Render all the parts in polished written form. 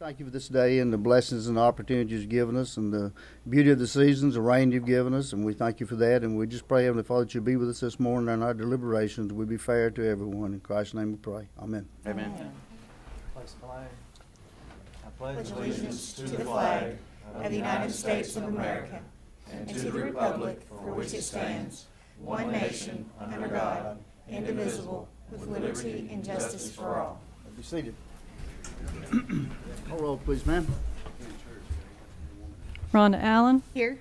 thank you for this day and the blessings and opportunities you've given us and the beauty of the seasons, the rain you've given us, and we thank you for that. And we just pray, Heavenly Father, that you'll be with us this morning in our deliberations. We'll be fair to everyone. In Christ's name we pray. Amen. Amen. Place the flag. I pledge allegiance to the flag of the United States of America and to the republic for which it stands, one nation, under God, indivisible, with liberty and justice for all. Be seated. Call roll, please, ma'am. Rhonda Allen. Here.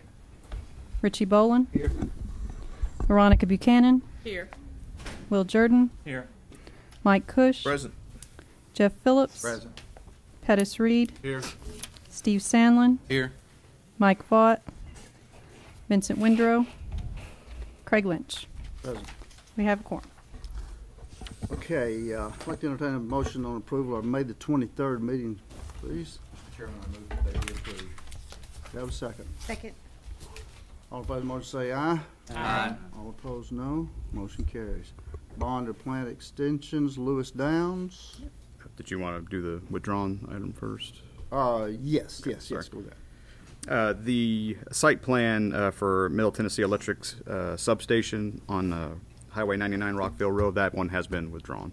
Richie Boland. Here. Veronica Buchanan. Here. Will Jordan. Here. Mike Cush. Present. Jeff Phillips. Present. Pettis Reed. Here. Steve Sandlin. Here. Mike Vaught. Vincent Windrow. Craig Lynch. Present. We have a quorum. Okay, I'd like to entertain a motion on approval of May the 23rd meeting, please. Mr. Chairman, I move that they be approved. Do you have a second? Second. All in favor of the motion say aye. Aye. All opposed, no. Motion carries. Bond or plant extensions, Lewis Downs. Did you want to do the withdrawn item first? Yes, Okay, yes, sorry. go ahead. The site plan for Middle Tennessee Electric's substation on Highway 99 Rockville Road, that one has been withdrawn.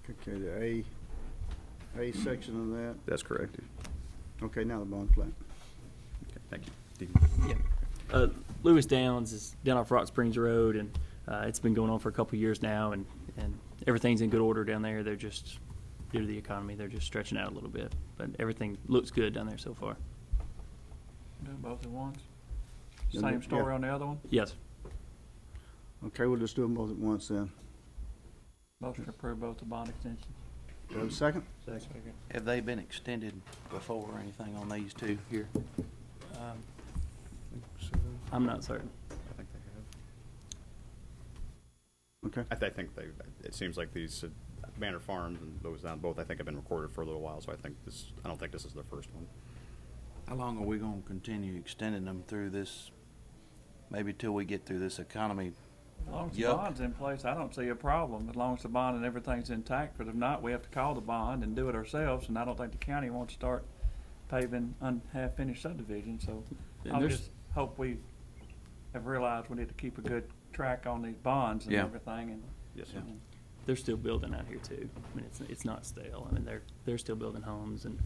Okay, the A section of that. That's correct. Okay, now the bond plant. Okay, thank you. Steve. Yeah. Lewis Downs is down off Rock Springs Road, and it's been going on for a couple of years now, and everything's in good order down there. They're just, due to the economy, they're just stretching out a little bit, but everything looks good down there so far. Do both at once? Yeah, Same story yeah. on the other one? Yes. Okay, we'll just do them both at once then. Motion to approve both the bond extensions. Do you have a second? Second. Have they been extended before or anything on these two here? I'm not certain. I think they have. Okay. I think they. It seems like these Banner Farms and those down both, I think, have been recorded for a little while. So I think this. I don't think this is the first one. How long are we going to continue extending them through this, maybe till we get through this economy? As long as the Yuck. bond's in place, I don't see a problem. As long as the bond and everything's intact, but if not, we have to call the bond and do it ourselves, and I don't think the county wants to start paving half-finished subdivisions, so And I there's- just hope we have realized we need to keep a good track on these bonds and Yeah. everything, and Yes, sir. They're still building out here too. I mean, it's not stale. I mean, they're still building homes and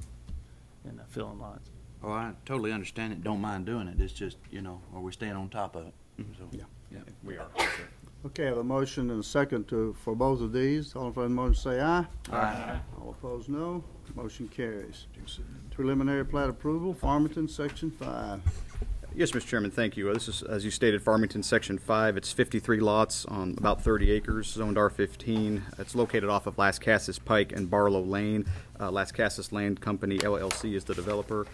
filling lots. Oh, I totally understand it, don't mind doing it, it's just, are we staying on top of it? So, Yeah. yeah. We are. Okay, I have a motion and a second for both of these. All in favor of the motion say aye. Aye. All opposed, no. Motion carries. Preliminary plat approval, Farmington, Section 5. Yes, Mr. Chairman, thank you. This is, as you stated, Farmington Section 5. It's 53 lots on about 30 acres, zoned R15. It's located off of Las Casas Pike and Barlow Lane. Las Casas Land Company, LLC, is the developer.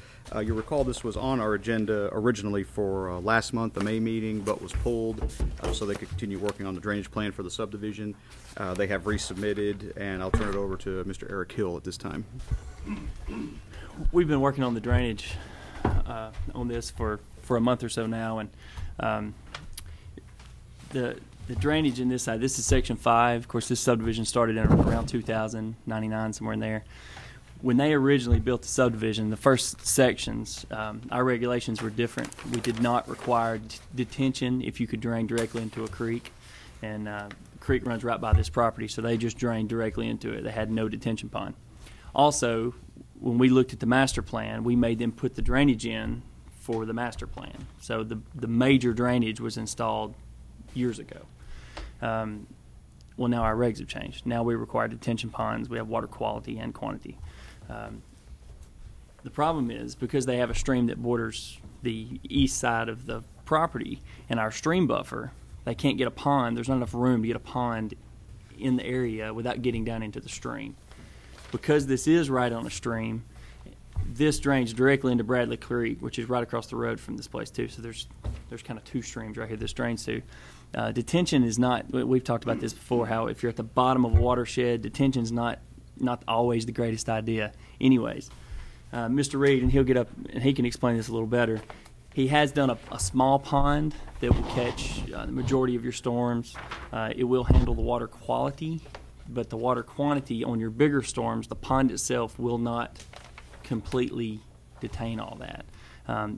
You recall this was on our agenda originally for last month, the May meeting, but was pulled so they could continue working on the drainage plan for the subdivision. They have resubmitted, and I'll turn it over to Mr. Eric Hill at this time. We've been working on the drainage on this for a month or so now, and the drainage in this side, this is Section 5. Of course, this subdivision started in around 2000, 99, somewhere in there. When they originally built the subdivision, the first sections, our regulations were different. We did not require detention if you could drain directly into a creek, and the creek runs right by this property, so they just drained directly into it. They had no detention pond. Also, when we looked at the master plan, we made them put the drainage in for the master plan. So the major drainage was installed years ago. Well, now our regs have changed. Now we require detention ponds. We have water quality and quantity. The problem is, because they have a stream that borders the east side of the property and our stream buffer, they can't get a pond. There's not enough room to get a pond in the area without getting down into the stream. Because this is right on a stream, this drains directly into Bradley Creek, which is right across the road from this place too. So there's kind of two streams right here this drains to. Detention is not, we've talked about this before, how if you're at the bottom of a watershed, detention is not always the greatest idea. Anyways, Mr. Reed, and he'll get up and he can explain this a little better. He has done a small pond that will catch the majority of your storms. It will handle the water quality but the water quantity on your bigger storms, the pond itself will not completely detain all that.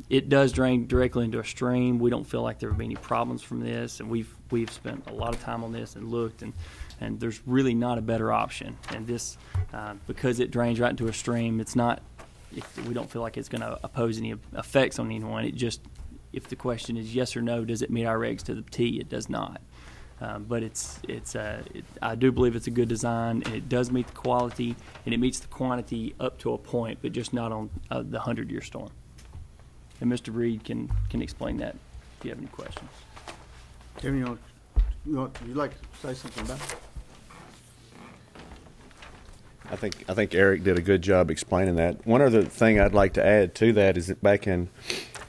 It does drain directly into a stream. We don't feel like there will be any problems from this, and we've spent a lot of time on this and looked, and there's really not a better option. And this, because it drains right into a stream, it's not. We don't feel like it's going to oppose any effects on anyone. It just, if the question is yes or no, does it meet our regs to the T? It does not. But I do believe it's a good design, and it does meet the quality, and it meets the quantity up to a point, but just not on the 100-year storm. And Mr. Reed can explain that if you have any questions. Tim, you'd like to say something about it? I think Eric did a good job explaining that. One other thing I'd like to add to that is that back in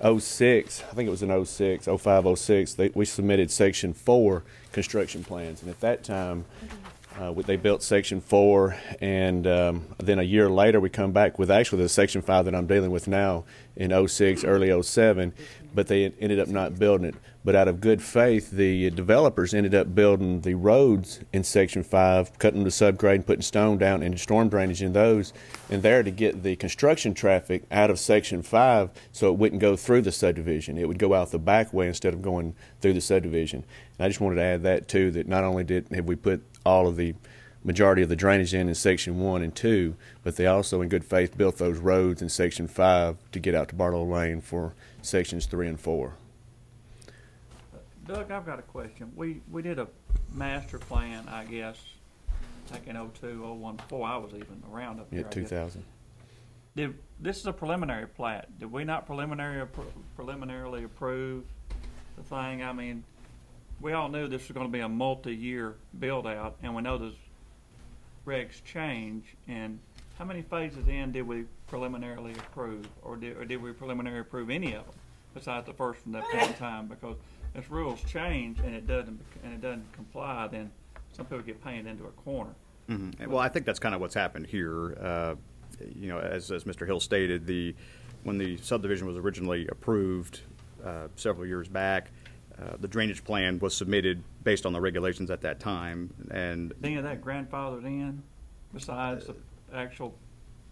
06, I think it was in 06, 05, 06, we submitted Section 4 construction plans. And at that time, they built Section 4, and then a year later we come back with actually the Section 5 that I'm dealing with now in 06, early 07, but they ended up not building it. But out of good faith, the developers ended up building the roads in Section 5, cutting them to subgrade and putting stone down and storm drainage in those, and there to get the construction traffic out of Section 5 so it wouldn't go through the subdivision. It would go out the back way instead of going through the subdivision. And I just wanted to add that, too, that not only have we put all of the majority of the drainage in Section 1 and 2, but they also, in good faith, built those roads in Section 5 to get out to Barlow Lane for Sections 3 and 4. Doug, I've got a question. We did a master plan, I guess, back in 02, 01, before I was even around up here. Yeah, 2000. This is a preliminary plat. Did we not preliminarily approve the thing? I mean, we all knew this was going to be a multi-year build-out, and we know those regs change. And how many phases in did we preliminarily approve, or did we preliminarily approve any of them besides the first one that point in time? Because if rules change and it doesn't comply, then some people get painted into a corner. Mm-hmm. Well, I think that's kind of what's happened here. As Mr. Hill stated, when the subdivision was originally approved several years back, the drainage plan was submitted based on the regulations at that time, and any of that grandfathered in, besides the actual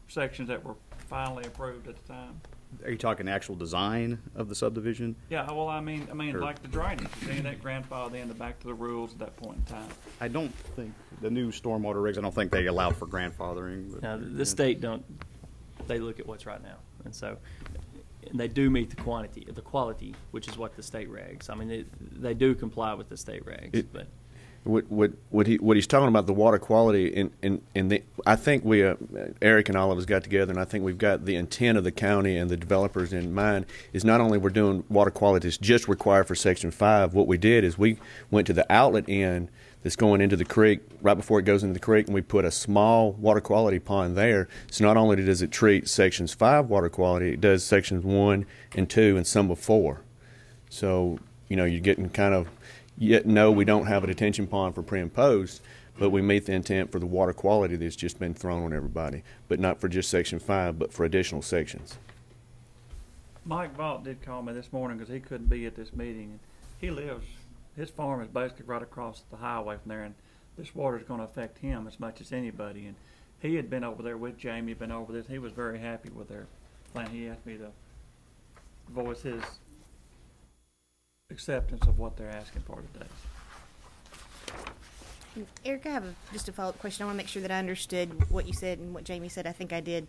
sections that were finally approved at the time. Are you talking the actual design of the subdivision? Yeah, well, I mean, Sure. like the drainage, any of that grandfathered in, back to the rules at that point in time. I don't think the new stormwater regs, I don't think they allow for grandfathering. But, Now, the state don't. They look at what's right now, and so they do meet the quality, which is what the state regs. I mean, they do comply with the state regs, but. What he's talking about, the water quality, I think we Eric and all of us got together, and I think we've got the intent of the county and the developers in mind. Is not only we're doing water quality that's just required for Section 5. What we did is we went to the outlet end that's going into the creek right before it goes into the creek, and we put a small water quality pond there. So not only does it treat Sections 5 water quality, it does Sections 1 and 2 and some of 4. So you're getting kind of. Yet, no, we don't have a detention pond for pre and post, but we meet the intent for the water quality that's just been thrown on everybody, but not for just Section 5, but for additional sections. Mike Vaught did call me this morning because he couldn't be at this meeting. His farm is basically right across the highway from there, and this water is going to affect him as much as anybody. And he had been over there with Jamie, been over this. He was very happy with their plan. He asked me to voice his acceptance of what they're asking for today. Eric, I have just a follow-up question. I want to make sure that I understood what you said and what Jamie said. I think I did.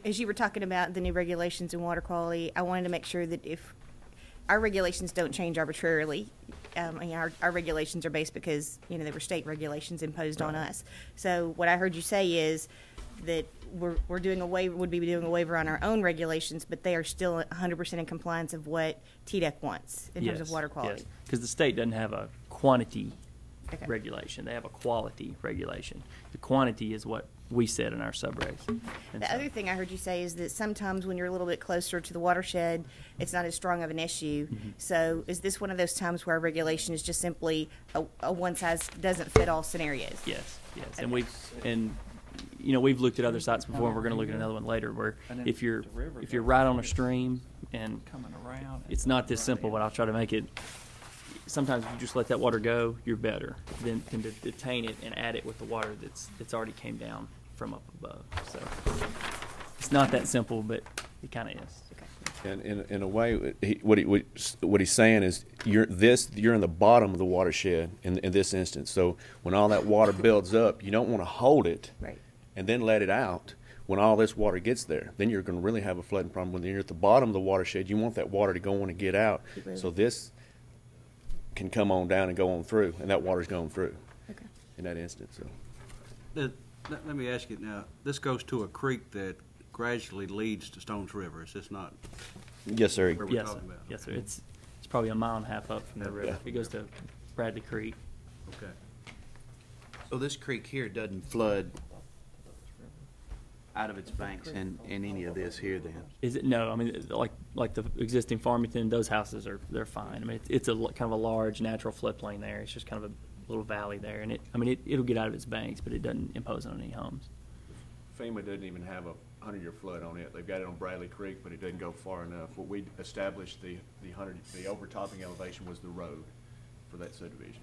As you were talking about the new regulations and water quality, I wanted to make sure that if our regulations don't change arbitrarily, our regulations are based because they were state regulations imposed on us. So what I heard you say is that would be doing a waiver on our own regulations, but they are still 100% in compliance of what TDEC wants in terms of water quality. Yes, because the state doesn't have a quantity regulation; they have a quality regulation. The quantity is what we set in our subregs. The other thing I heard you say is that sometimes when you're a little bit closer to the watershed, it's not as strong of an issue. Mm-hmm. So is this one of those times where our regulation is just simply a one size doesn't fit all scenarios? Yes, okay. And we've looked at other sites before, and we're going to look at another one later. Where if you're right on a stream and coming around, it's not this simple, but I'll try to make it. sometimes if you just let that water go, you're better than to detain it and add it with the water that's already came down from up above. So it's not that simple, but it kind of is. And in a way, what he's saying is you're in the bottom of the watershed in this instance. So when all that water builds up, you don't want to hold it Right. and then let it out. When all this water gets there, then you're going to really have a flooding problem. When you're at the bottom of the watershed, you want that water to go on and get out. So this can come on down and go on through, and that water's going through Okay. in that instance. So. Let me ask you now, this goes to a creek that gradually leads to Stones River. Is this not Yes, sir. where we're Yes, sir. talking about? Yes, sir. It's probably a mile and a half up from the river. Yeah. It goes to Bradley Creek. Okay. So this creek here doesn't flood out of its banks in any of this here then? Is it? No, I mean, like the existing Farmington, those houses they're fine. I mean, it's a kind of a large natural floodplain there. It's just kind of a little valley there, and it'll get out of its banks, but it doesn't impose on any homes. FEMA doesn't even have a 100-year flood on it. They've got it on Bradley Creek, but it doesn't go far enough. What we established the overtopping elevation was the road for that subdivision.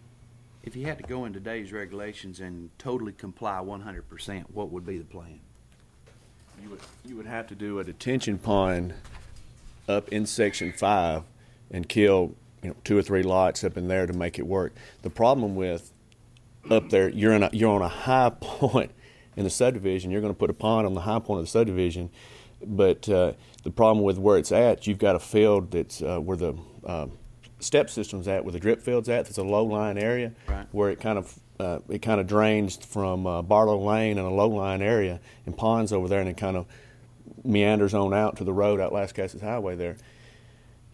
If you had to go in today's regulations and totally comply 100%, what would be the plan? You would have to do a detention pond up in Section 5 and kill 2 or 3 lots up in there to make it work. The problem with up there, you're on a high point in the subdivision. You're going to put a pond on the high point of the subdivision, but the problem with where it's at, you've got a field that's where the step system's at, where the drip field's at. That's a low-lying area, Right. where it kind of drains from Barlow Lane and a low-lying area and ponds over there, and it kind of meanders on out to the road out Lascassas Highway there.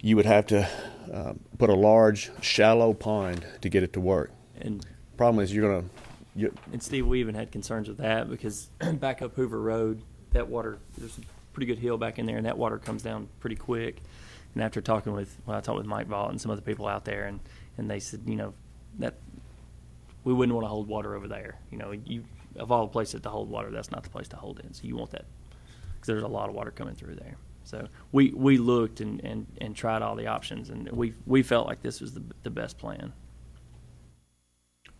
You would have to put a large, shallow pond to get it to work. And Problem is, you're going And Steve, we even had concerns with that because back up Hoover Road, that water, there's a pretty good hill back in there, and that water comes down pretty quick. And after I talked with Mike Vaught and some other people out there, and they said, that we wouldn't want to hold water over there. Of all the places to hold water, that's not the place to hold it. So you want that, because there's a lot of water coming through there. So we looked and tried all the options, and we felt like this was the best plan.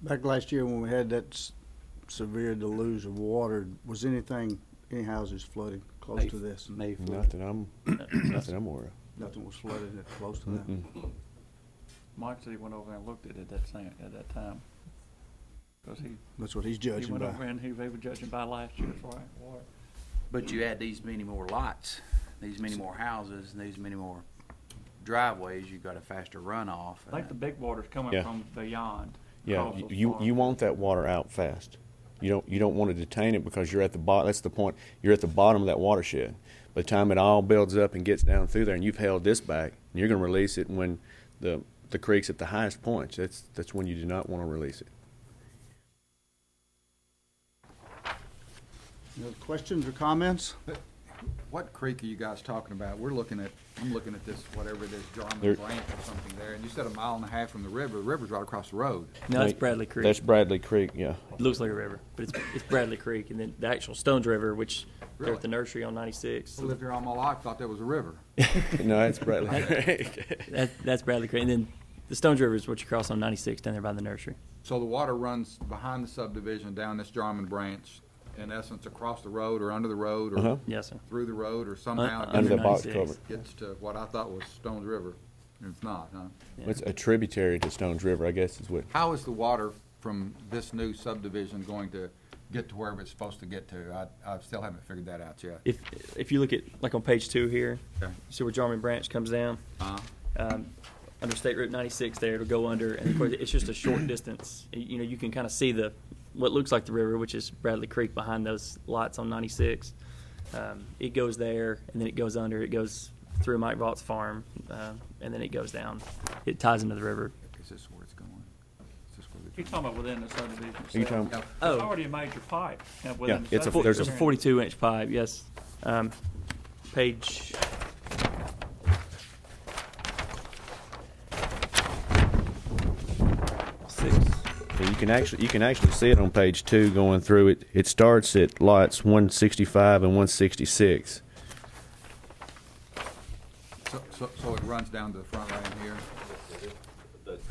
Back last year when we had that severe deluge of water, was any houses flooded close to this? nothing I'm aware of. Nothing was flooded that close to that. Mike said he went over and looked at it at that time. Because That's what he's he judging went by. over and he was judging by last year's water. But you add these many more lots, these many more houses, and these many more driveways, you've got a faster runoff. I think the big water's coming Yeah. from beyond. Yeah, across those you farms. want that water out fast. You don't want to detain it because you're at the bottom. That's the point. You're at the bottom of that watershed. By the time it all builds up and gets down through there, and you've held this back, and you're going to release it when the creek's at the highest points. That's when you do not want to release it. Any other questions or comments? What creek are you guys talking about? I'm looking at this, whatever it is, Jarman There- Branch or something there, and you said a mile and a half from the river. The river's right across the road. No, it's Bradley Creek. That's Bradley Creek. Yeah. It looks like a river, but it's Bradley Creek, and then the actual Stones River, which they're Really? at the nursery on 96. I lived here all my life, thought that was a river. No, that's Bradley Creek. That's Bradley Creek, and then the Stones River is what you cross on 96 down there by the nursery. So the water runs behind the subdivision down this Jarman Branch, in essence, across the road or under the road or Uh-huh. Yes, sir. through the road or somehow it Under the gets- box 96. cover. gets to what I thought was Stones River. And it's not, huh? Yeah. It's a tributary to Stones River, I guess is what. How is the water from this new subdivision going to get to wherever it's supposed to get to? I still haven't figured that out yet. If you look at, like on page 2 here, Okay. you see where Jarman Branch comes down? Under State Route 96 there, it'll go under, and of course, it's just a short distance. You can kind of see what looks like the river, which is Bradley Creek behind those lots on 96. It goes there, and then it goes under. It goes through Mike Vaught's farm, and then it goes down. It ties into the river. Is this where it's going? Is this where the- You're talking about within the subdivision Are you itself. talking? It's Oh. already a major pipe. Within Yeah, the it's a- subdivision. there's There's a 42-inch pipe, yes. Page... Six. Yeah, you can actually see it on page 2 going through it. It starts at lots 165 and 166. So it runs down to the front lane here?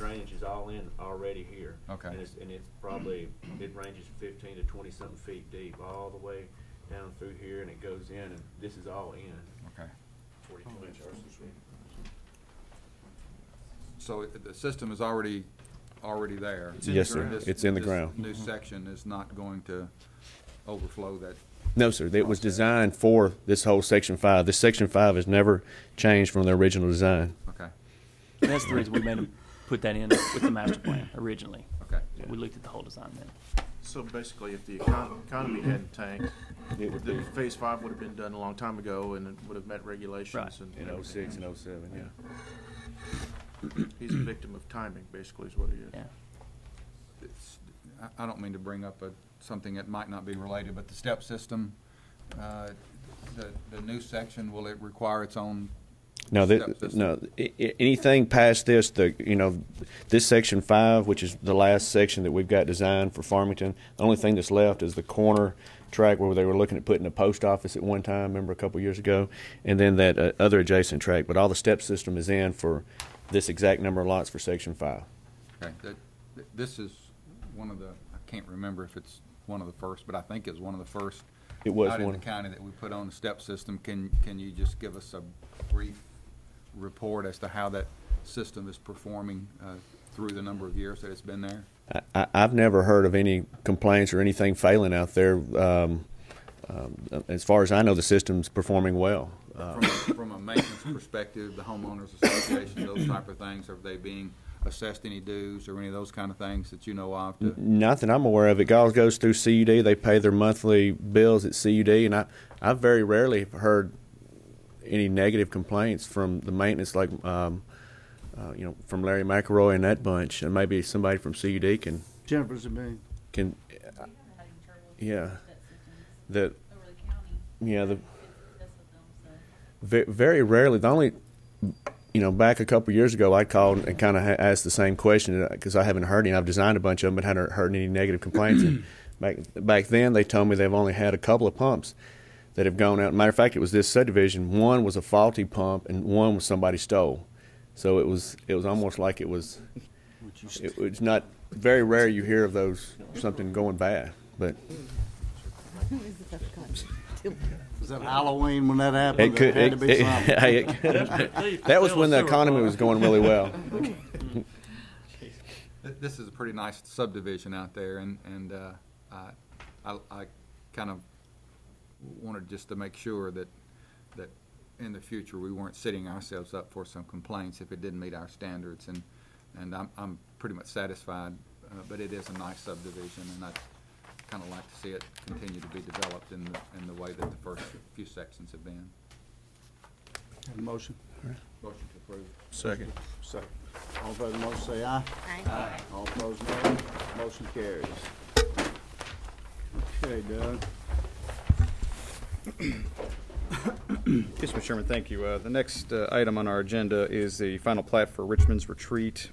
drainage is all in already here. Okay. And it's probably, it ranges 15 to 20 something feet deep, all the way down through here, and it goes in, and this is all in. Okay. 42-inch RCC. So the system is already there? Yes, sir. This- It's in the this ground. new section is not going to overflow that? No, sir. It was designed for this whole Section 5. This Section 5 has never changed from the original design. Okay. And that's the reason we made them put that in with the master plan originally. Okay. We looked at the whole design then. So basically, if the economy hadn't tanked, the Phase 5 would have been done a long time ago, and it would have met regulations. Right. And In everything 06 and else. 07, yeah. He's a victim of timing, basically, is what he is. Yeah. I don't mean to bring up something that might not be related, but the step system, the new section, will it require its own No, step system? anything past this, this Section 5, which is the last section that we've got designed for Farmington, the only thing that's left is the corner track where they were looking at putting a post office at one time, remember a couple years ago, and then that other adjacent track. But all the step system is in for this exact number of lots for Section 5. Okay, this is one of the, I can't remember if it's one of the first, but I think it was one of the first It was out in one. the county that we put on the step system. Can you just give us a brief report as to how that system is performing through the number of years that it's been there? I've never heard of any complaints or anything failing out there. As far as I know, the system's performing well. From a maintenance perspective, the homeowners association, those type of things, are they being assessed any dues or any of those kind of things that you know of? Not that I'm aware of. It all goes through CUD. They pay their monthly bills at CUD, and I've very rarely heard any negative complaints from the maintenance, like from Larry McElroy and that bunch, and maybe somebody from CUD Jennifer's a million. can yeah the yeah the very rarely. The only back a couple years ago, I called and kind of asked the same question because I haven't heard any. I've designed a bunch of them, but hadn't heard any negative complaints. And back then, they told me they've only had a couple of pumps that have gone out. Matter of fact, it was this subdivision. One was a faulty pump, and one was somebody stole. So it was almost like it was not very rare. You hear of those something going bad, but. Was that Halloween when that happened? It could. There had to be something. That was when the economy was going really well. This is a pretty nice subdivision out there, and I kind of wanted just to make sure that in the future we weren't setting ourselves up for some complaints if it didn't meet our standards, and I'm pretty much satisfied. But it is a nice subdivision, and I'd kind of like to see it continue to be developed in the way that the first few sections have been. Have a motion. Motion to approve. Second. Second. All in favor of the motion, say aye. Aye. All opposed, no. Motion carries. Okay, Doug. Yes, Mr. Chairman, thank you. The next item on our agenda is the final plat for Richmond's Retreat.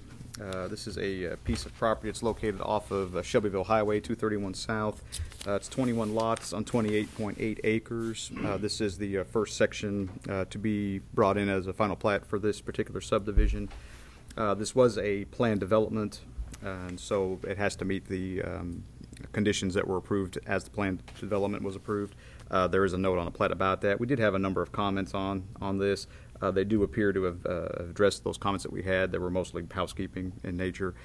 This is a piece of property. It's located off of Shelbyville Highway 231 South. It's 21 lots on 28.8 acres. This is the first section to be brought in as a final plat for this particular subdivision. This was a planned development, and so it has to meet the conditions that were approved as the planned development was approved. There is a note on the plat about that. We did have a number of comments on this. They do appear to have addressed those comments that we had. They were mostly housekeeping in nature.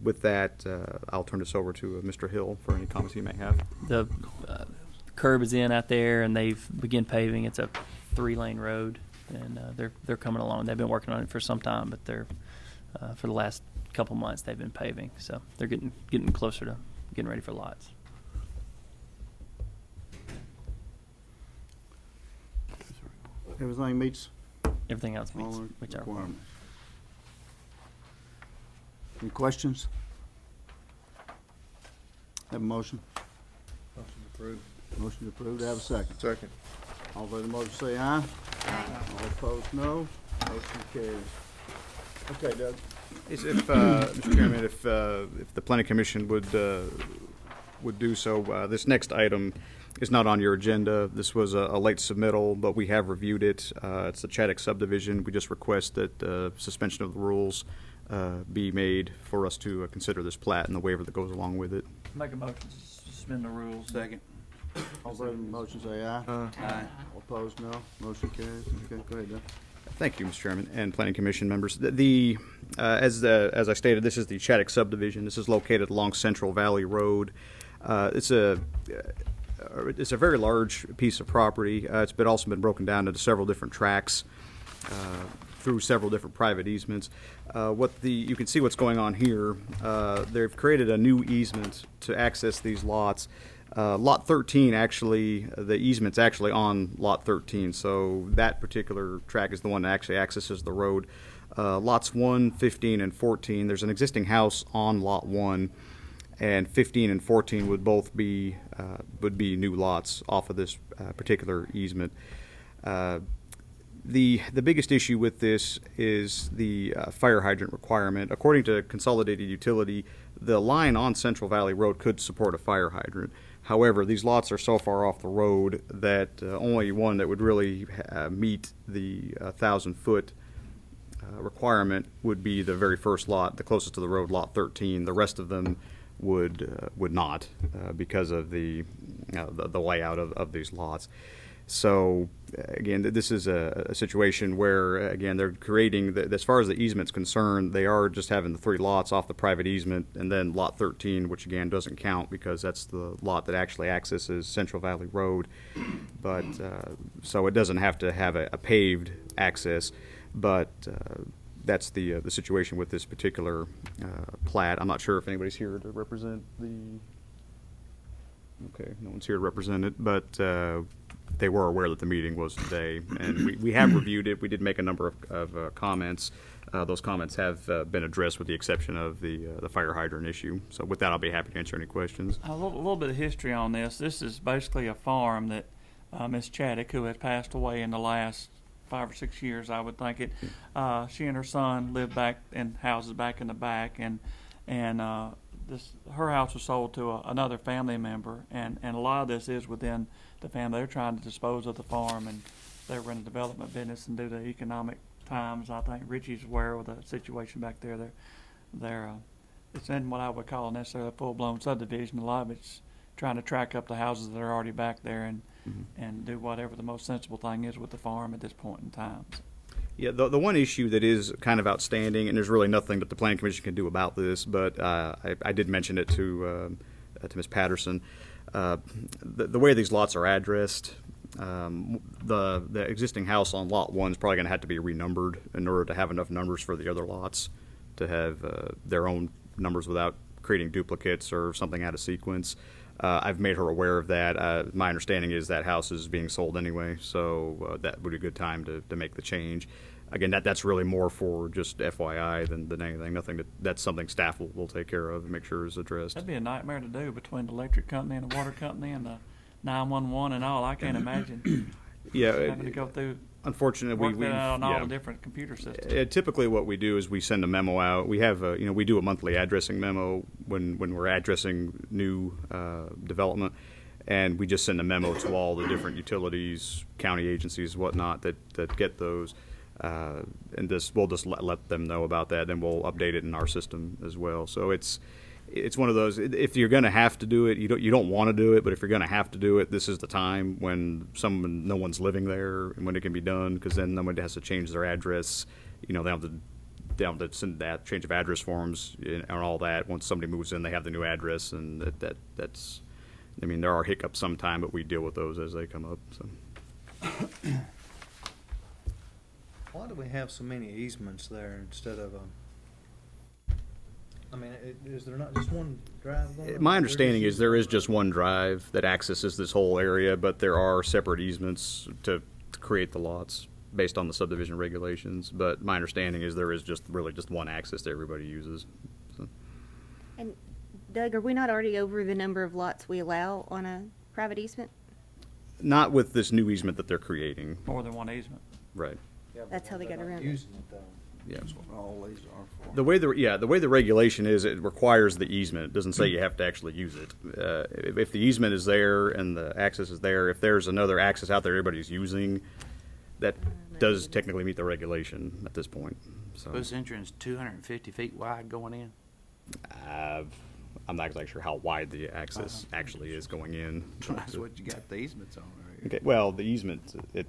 With that, I'll turn this over to Mr. Hill for any comments he may have. The curb is in out there, and they've begun paving. It's a 3-lane road, and they're coming along. They've been working on it for some time, but they're for the last couple months they've been paving, so they're getting closer to getting ready for lots. Everything meets Everything else meets all our requirements. Any questions? Have a motion? Motion approved. Motion approved. Have a second. Second. All in favor of the motion, say aye. All opposed, no. Motion carries. Okay, Doug. Mr. Chairman, if the Planning Commission would do so, this next item is not on your agenda. This was a late submittal, but we have reviewed it. It's the Chaddock subdivision. We just request that suspension of the rules be made for us to consider this plat and the waiver that goes along with it. Make a motion to suspend the rules. Second. All in favor of the motion say aye. Aye. All opposed, no. Motion carries. Okay, go ahead, Doug. Thank you, Mr. Chairman, and Planning Commission members. As I stated, this is the Shattuck subdivision. This is located along Central Valley Road. It's a very large piece of property. It's also been broken down into several different tracts through several different private easements. You can see what's going on here. They've created a new easement to access these lots. Lot 13 actually, the easement's actually on Lot 13, so that particular track is the one that actually accesses the road. Lots 1, 15, and 14, there's an existing house on Lot 1, and 15 and 14 would both be new lots off of this particular easement. The biggest issue with this is the fire hydrant requirement. According to Consolidated Utility, the line on Central Valley Road could support a fire hydrant. However, these lots are so far off the road that only one that would really meet the 1,000-foot requirement would be the very first lot, the closest to the road, Lot 13. The rest of them would not because of the layout of these lots. So, again, this is a situation where, again, they're creating, as far as the easement's concerned, they are just having the 3 lots off the private easement, and then Lot 13, which, again, doesn't count because that's the lot that actually accesses Central Valley Road. But, so it doesn't have to have a paved access, but that's the situation with this particular plat. I'm not sure if anybody's here to represent the... Okay, no one's here to represent it, but they were aware that the meeting was today, and we have reviewed it. We did make a number of comments. Those comments have been addressed with the exception of the fire hydrant issue. So with that, I'll be happy to answer any questions. A little bit of history on this. This is basically a farm that Miss Chaddick, who has passed away in the last 5 or 6 years, I would think it. She and her son lived back in houses back in the back, and her house was sold to another family member, and a lot of this is within the family. They're trying to dispose of the farm, and they were in the development business, and due to economic times, I think Richie's aware of the situation back there. It's in what I would call necessarily a full-blown subdivision. A lot of it's trying to track up the houses that are already back there and do whatever the most sensible thing is with the farm at this point in time. Yeah, the one issue that is kind of outstanding, and there's really nothing that the Planning Commission can do about this, but I did mention it to Ms. Patterson. The way these lots are addressed, the existing house on Lot 1 is probably going to have to be renumbered in order to have enough numbers for the other lots to have their own numbers without creating duplicates or something out of sequence. I've made her aware of that. My understanding is that house is being sold anyway, so that would be a good time to make the change. Again, that's really more for just FYI than anything. That's something staff will take care of and make sure is addressed. That'd be a nightmare to do between the electric company and the water company and the 911 and all. I can't imagine having to go through. Unfortunately, work that out on all the different computer systems. Typically, what we do is we send a memo out. We have we do a monthly addressing memo when we're addressing new development, and we just send a memo to all the different utilities, county agencies, whatnot that get those. And we'll just let them know about that, and we'll update it in our system as well. So it's one of those. If you're going to have to do it, you don't want to do it, but if you're going to have to do it, this is the time when no one's living there and when it can be done, because then no one has to change their address. They have to send that change of address forms and all that. Once somebody moves in, they have the new address, and that's. I mean, there are hiccups sometime, but we deal with those as they come up. So. Why do we have so many easements there instead of I mean, is there not just one drive going? My understanding is there is just one drive that accesses this whole area, but there are separate easements to create the lots based on the subdivision regulations. But my understanding is there is just one access that everybody uses. So. And Doug, are we not already over the number of lots we allow on a private easement? Not with this new easement that they're creating. More than one easement. Right. That's how they got around it. Using it though. Yeah. That's what all these are for. The way the regulation is, it requires the easement. It doesn't say you have to actually use it. If the easement is there and the access is there, if there's another access out there everybody's using, that does technically meet the regulation at this point. So This entrance 250 feet wide going in. I'm not exactly sure how wide the access actually is going in. That's what you got the easements on, right? Okay, well, the easement, it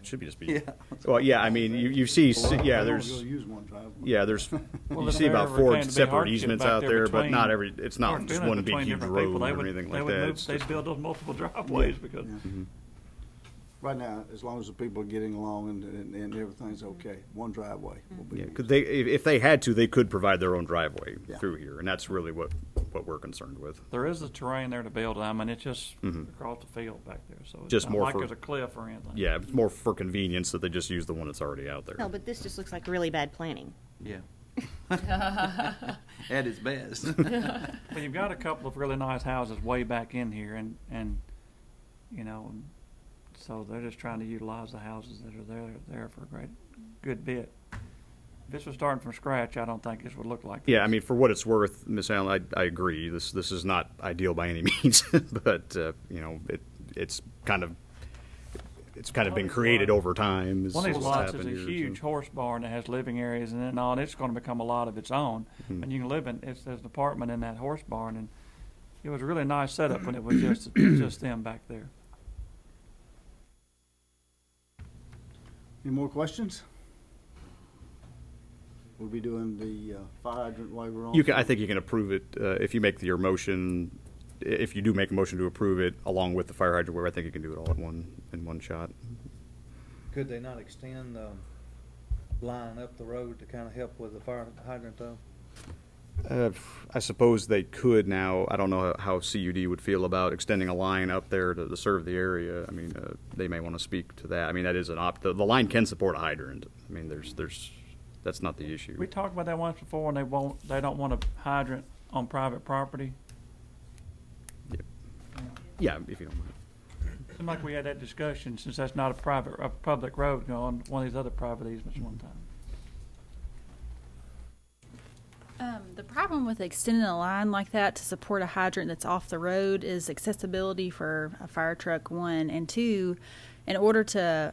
should be just be. Yeah. Well, yeah, I mean, you see, yeah, there's, use one driveway. yeah, there's, Well, you if see there about ever 4 came to be separate hardship easements back out there there, but between- not every, it's not hard just feelings one big between huge different road people, they or would- anything they like would that. move- It's They'd just- build those multiple driveways because. Right now, as long as the people are getting along and everything's okay, one driveway will be. Yeah, 'cause they, if they had to, they could provide their own driveway Yeah. through here, and that's really what we're concerned with. There is the terrain there to build. I mean, it's just Mhm. across the field back there, so it's Just not more like for- there's a cliff or anything. Yeah, it's more for convenience that they just use the one that's already out there. No, but this just looks like really bad planning. Yeah. At its best. But you've got a couple of really nice houses way back in here, and you know, so they're just trying to utilize the houses that are there for a good bit. If this was starting from scratch, I don't think this would look like. Yeah, I this. mean, for what it's worth, Ms. Allen, I agree. This is not ideal by any means, but you know, it's kind of been created over time. One of these what's lots is a happened here, huge so. horse barn that has living areas in it and all, and it's going to become a lot of its own. Mhm. And you can live in there's an apartment in that horse barn, and it was a really nice setup when it was just them back there. Any more questions? We'll be doing the fire hydrant waiver on. I think you can approve it if you make your motion. If you do make a motion to approve it along with the fire hydrant waiver, I think you can do it all in one shot. Could they not extend the line up the road to kind of help with the fire hydrant though? I suppose they could now. I don't know how CUD would feel about extending a line up there to serve the area. I mean, they may want to speak to that. I mean, that is an the line can support a hydrant. I mean, that's not the issue. We talked about that once before, and they don't want a hydrant on private property. Yeah, if you don't mind. Seemed like we had that discussion since that's not a public road, you know, on one of these other private easements one time. The problem with extending a line like that to support a hydrant that's off the road is accessibility for a fire truck, one, and two, in order to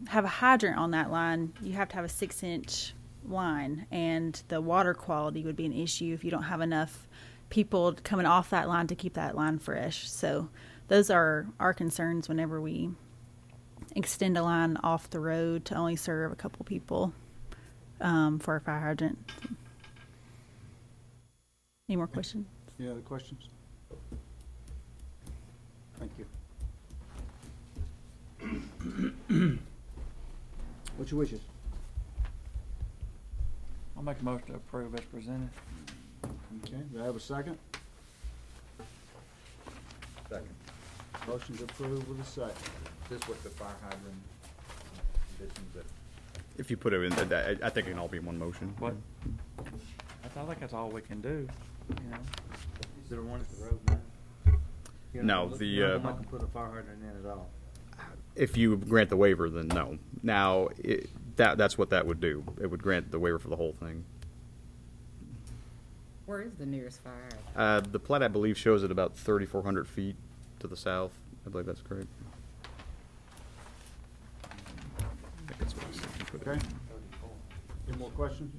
have a hydrant on that line, you have to have a 6-inch line, and the water quality would be an issue if you don't have enough people coming off that line to keep that line fresh. So those are our concerns whenever we extend a line off the road to only serve a couple people for a fire hydrant. Any more questions? Any other questions? Thank you. What's your wishes? I'll make a motion to approve as presented. Okay, do I have a second? Second. Motion to approve with a second. This with the fire hydrant conditions that. If you put it in, I think it can all be in one motion. What? I think that's all we can do, you know. Is there one at the road now? You No, know, the, none of them can put a fire hydrant in at all. If you grant the waiver, then no. Now, that's what that would do. It would grant the waiver for the whole thing. Where is the nearest fire? The plat, I believe, shows it about 3,400 feet to the south. I believe that's correct. I think that's what I said. Put it Okay. in. Any more questions?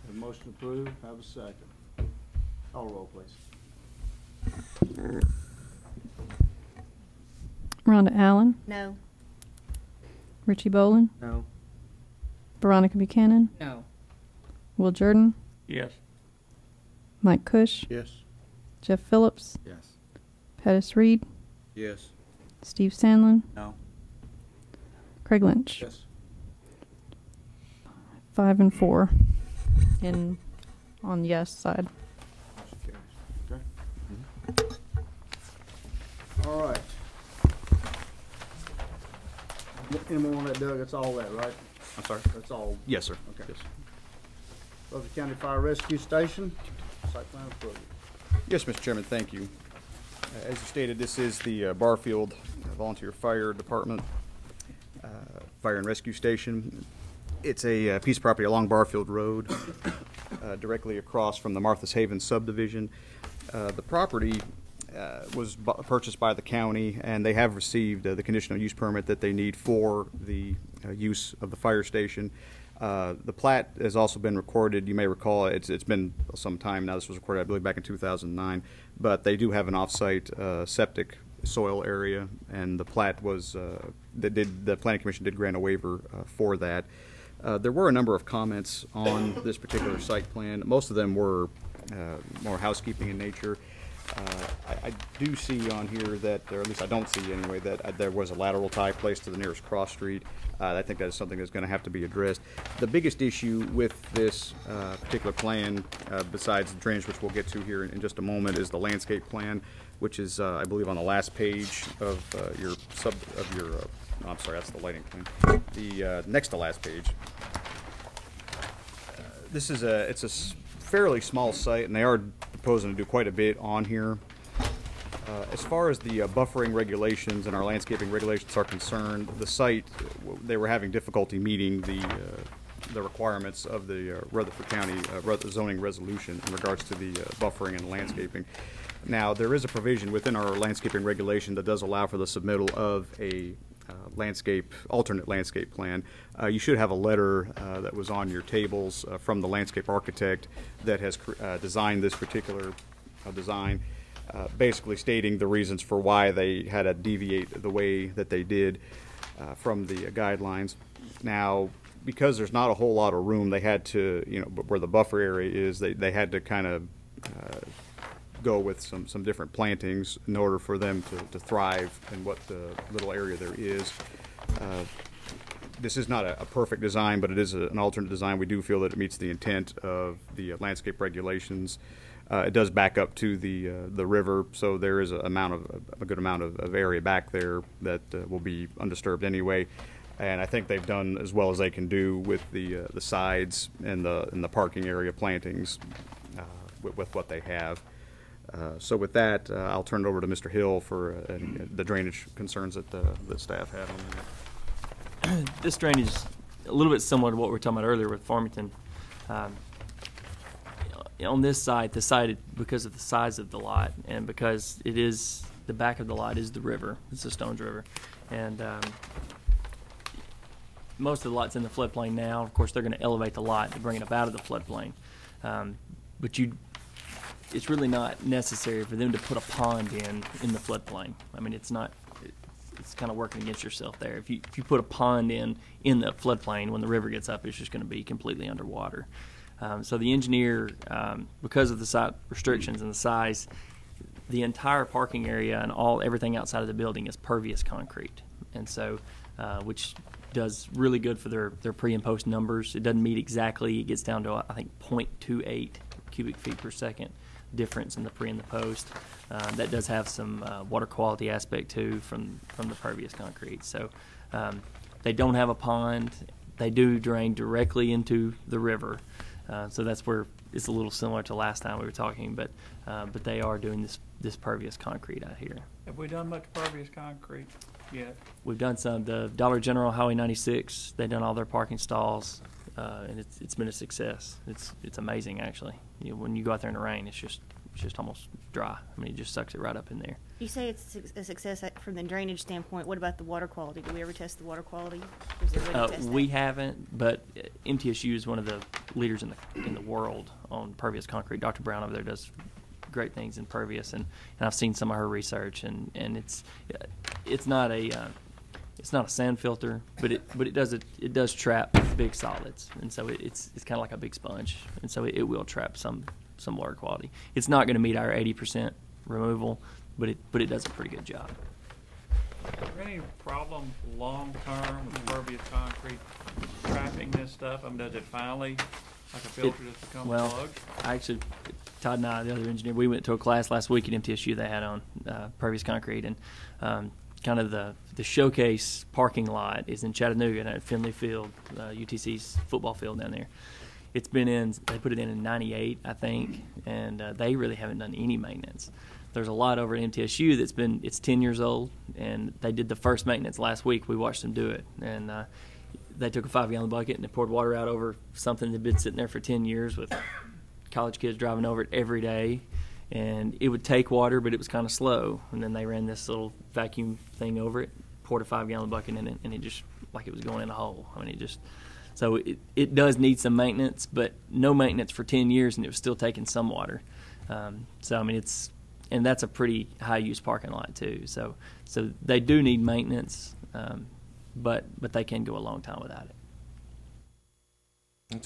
The motion approved, have a second. Call roll, please. Rhonda Allen, No. Richie Bolin, No. Veronica Buchanan, No. Will Jordan, Yes. Mike Cush, Yes. Jeff Phillips, Yes. Pettis Reed, Yes. Steve Sandlin, No. Craig Lynch. Yes. 5 and 4 on yes side. Okay. All right. Any more on that, Doug? That's all that, right? I'm sorry? That's all? Yes, sir. Okay. Yes. Rutherford County Fire Rescue Station, site plan approval. Yes, Mr. Chairman, thank you. As you stated, this is the Barfield Volunteer Fire Department Fire and Rescue Station. It's a piece of property along Barfield Road, directly across from the Martha's Haven subdivision. The property was purchased by the county, and they have received the conditional use permit that they need for the use of the fire station. The plat has also been recorded. You may recall it's been some time now. This was recorded, I believe, back in 2009. But they do have an off-site septic soil area, and the plat was the Planning Commission did grant a waiver for that. There were a number of comments on this particular site plan. Most of them were more housekeeping in nature. I do see on here that, or at least I don't see anyway, that there was a lateral tie placed to the nearest cross street. I think that is something that's going to have to be addressed. The biggest issue with this particular plan, besides the drainage, which we'll get to here in just a moment, is the landscape plan, which is, I believe, on the last page of I'm sorry, that's the lighting plan. The next to last page. It's a fairly small site, and they are proposing to do quite a bit on here. As far as the buffering regulations and our landscaping regulations are concerned, the site, they were having difficulty meeting the requirements of the Rutherford County zoning resolution in regards to the buffering and landscaping. Now, there is a provision within our landscaping regulation that does allow for the submittal of a alternate landscape plan. You should have a letter that was on your tables from the landscape architect that has designed this particular design, basically stating the reasons for why they had to deviate the way that they did from the guidelines. Now, because there's not a whole lot of room, they had to, where the buffer area is, they had to kind of go with some different plantings in order for them to thrive in what the little area there is. This is not a perfect design, but it is an alternate design. We do feel that it meets the intent of the landscape regulations. It does back up to the river, so there is a good amount of area back there that will be undisturbed anyway. And I think they've done as well as they can do with the sides and the parking area plantings with what they have. So with that, I'll turn it over to Mr. Hill for the drainage concerns that staff had on that. This drainage is a little bit similar to what we were talking about earlier with Farmington. On this site, because of the size of the lot and because it is the back of the lot is the river. It's the Stones River, and most of the lots in the floodplain now. Of course, they're going to elevate the lot to bring it up out of the floodplain, but it's really not necessary for them to put a pond in the floodplain. I mean, it's not. It's kind of working against yourself there. If you put a pond in the floodplain, when the river gets up, it's just going to be completely underwater. So the engineer, because of the site restrictions and the size, the entire parking area and everything outside of the building is pervious concrete, and so which does really good for their pre and post numbers. It doesn't meet exactly. It gets down to I think 0.28 cubic feet per second difference in the pre and the post. That does have some water quality aspect too from the pervious concrete. So they don't have a pond. They do drain directly into the river. So that's where it's a little similar to last time we were talking, but they are doing this pervious concrete out here. Have we done much pervious concrete yet? We've done some. The Dollar General Highway 96, they've done all their parking stalls, and it's been a success. It's amazing actually. When you go out there in the rain, it's just almost dry. I mean, it just sucks it right up in there. You say it's a success from the drainage standpoint. What about the water quality? Do we ever test the water quality? Or is there a way to test we that? haven't, but MTSU is one of the leaders in the world on pervious concrete. Dr. Brown over there does great things in pervious, and I've seen some of her research, and it's not a sand filter, but it does trap big solids, and so it's kind of like a big sponge, and so it will trap some water quality. It's not going to meet our 80% removal, but it does a pretty good job. Is there any problem long term with pervious concrete trapping this stuff? I mean, does it finally, like a filter, just become plugged? Actually, Todd and I, the other engineer, we went to a class last week at MTSU they had on pervious concrete, and kind of the showcase parking lot is in Chattanooga at Finley Field, UTC's football field down there. They put it in 98, I think, and they really haven't done any maintenance. There's a lot over at MTSU it's 10 years old, and they did the first maintenance last week. We watched them do it, and they took a 5-gallon bucket and they poured water out over something that had been sitting there for 10 years with college kids driving over it every day, and it would take water, but it was kind of slow. And then they ran this little vacuum thing over it, poured a 5-gallon bucket in it, and it just like it was going in a hole. I mean, so it does need some maintenance, but no maintenance for 10 years, and it was still taking some water. So I mean, and that's a pretty high use parking lot too. So they do need maintenance, but they can go a long time without it.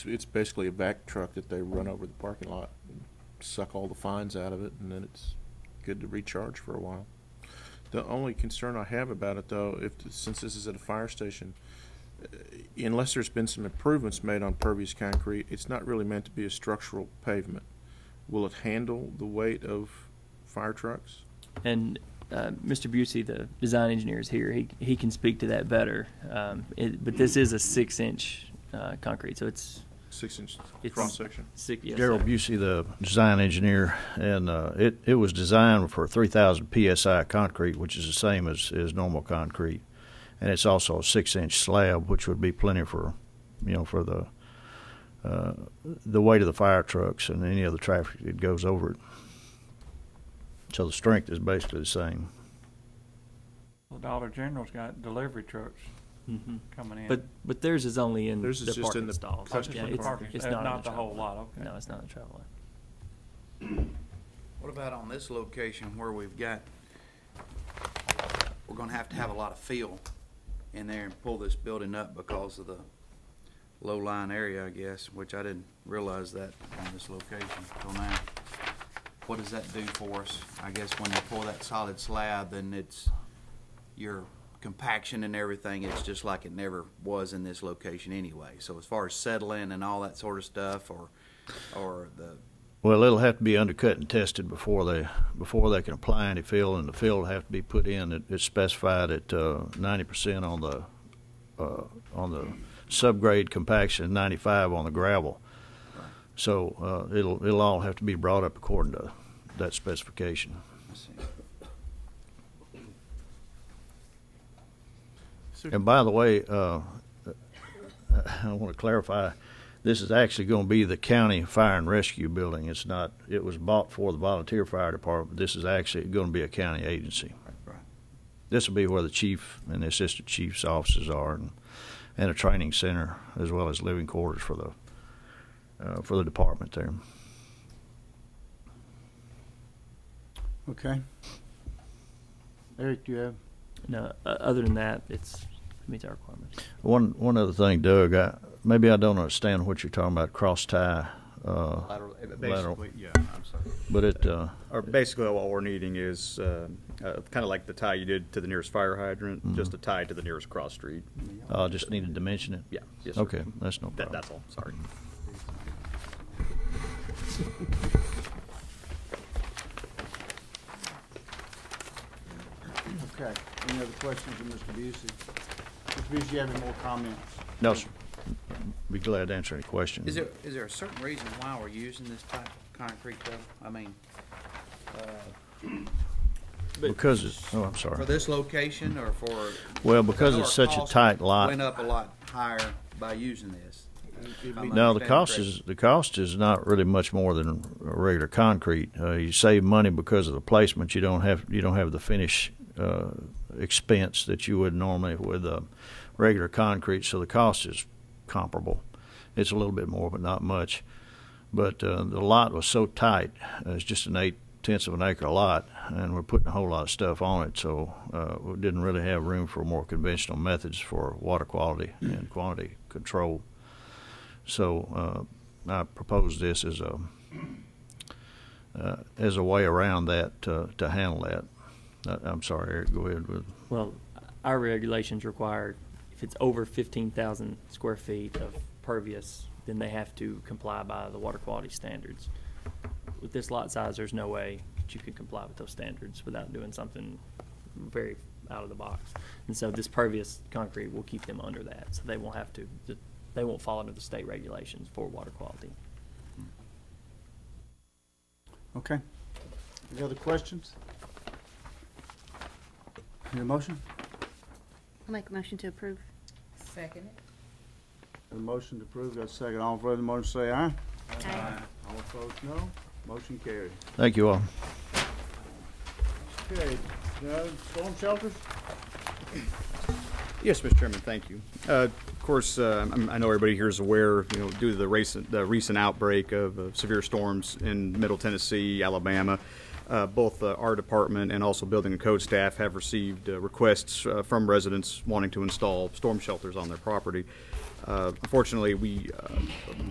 It's basically a vac truck that they run over the parking lot, and suck all the fines out of it, and then it's good to recharge for a while. The only concern I have about it, though, since this is at a fire station, unless there's been some improvements made on pervious concrete, it's not really meant to be a structural pavement. Will it handle the weight of fire trucks? And Mr. Busey, the design engineer, is here. He can speak to that better. But this is a 6-inch concrete, so it's 6-inch cross section. Yes, Gerald sir. Busey, the design engineer, and it was designed for 3,000 psi concrete, which is the same as normal concrete, and it's also a 6-inch slab, which would be plenty for the weight of the fire trucks and any other traffic that goes over it. So the strength is basically the same. Well, Dollar General's got delivery trucks coming in. But theirs is only in theirs is the just parking in the stalls. customer parking. It's Not not in the whole travel lot, lane. okay. No, it's not in the travel lane. What about on this location where we're going to have a lot of fill in there and pull this building up because of the low-lying area, I guess, which I didn't realize that on this location until now. What does that do for us? I guess when you pour that solid slab, then it's your compaction and everything, it's just like it never was in this location anyway. So as far as settling and all that sort of stuff, or the... Well, it'll have to be undercut and tested before they can apply any fill, and the fill will have to be put in. It's specified at 90% on the subgrade compaction, 95 on the gravel. Right. So it'll all have to be brought up according to that specification. I see. And by the way, I want to clarify, this is actually going to be the county fire and rescue building. It's not. It was bought for the volunteer fire department. This is actually going to be a county agency. Right. This will be where the chief and the assistant chief's offices are, and a training center as well as living quarters for the department there. Okay. Eric, do you have? No, other than that, it meets our requirements. One other thing, Doug, maybe I don't understand what you're talking about, cross-tie. Lateral. Yeah, I'm sorry. But or basically all we're needing is kind of like the tie you did to the nearest fire hydrant, just a tie to the nearest cross street. Just need to dimension it? Yeah. Yes, sir. Okay, that's no problem. That's all. Sorry. Okay. Any other questions of Mr. Busey? Mr. Busey, you have any more comments? No, sir. Be glad to answer any questions. Is there a certain reason why we're using this type of concrete, though? I mean, Because I'm sorry. for this location or for... Well, because I know it's our such a cost tight lot. Went up a lot higher by using this. No, the cost is not really much more than regular concrete. You save money because of the placement. You don't have the finish expense that you would normally with regular concrete. So the cost is comparable. It's a little bit more, but not much. But the lot was so tight. It's just an 0.8 of an acre lot, and we're putting a whole lot of stuff on it. So we didn't really have room for more conventional methods for water quality and quantity control. So I proposed this as a way around that to handle that. I'm sorry, Eric, go ahead with. Well, our regulations require if it's over 15,000 square feet of pervious, then they have to comply by the water quality standards. With this lot size, there's no way that you could comply with those standards without doing something very out of the box. And so this pervious concrete will keep them under that, so they won't have to. They won't fall under the state regulations for water quality. Okay. Any other questions? Need a motion? I'll make a motion to approve. Second. A motion to approve, got a second. All in favor of the motion say aye. Aye. All opposed, no. Motion carried. Thank you all. Okay, storm shelters? Yes, Mr. Chairman, thank you. Of course, I know everybody here is aware, due to the recent outbreak of severe storms in Middle Tennessee, Alabama, both our department and also building and code staff have received requests from residents wanting to install storm shelters on their property. Unfortunately,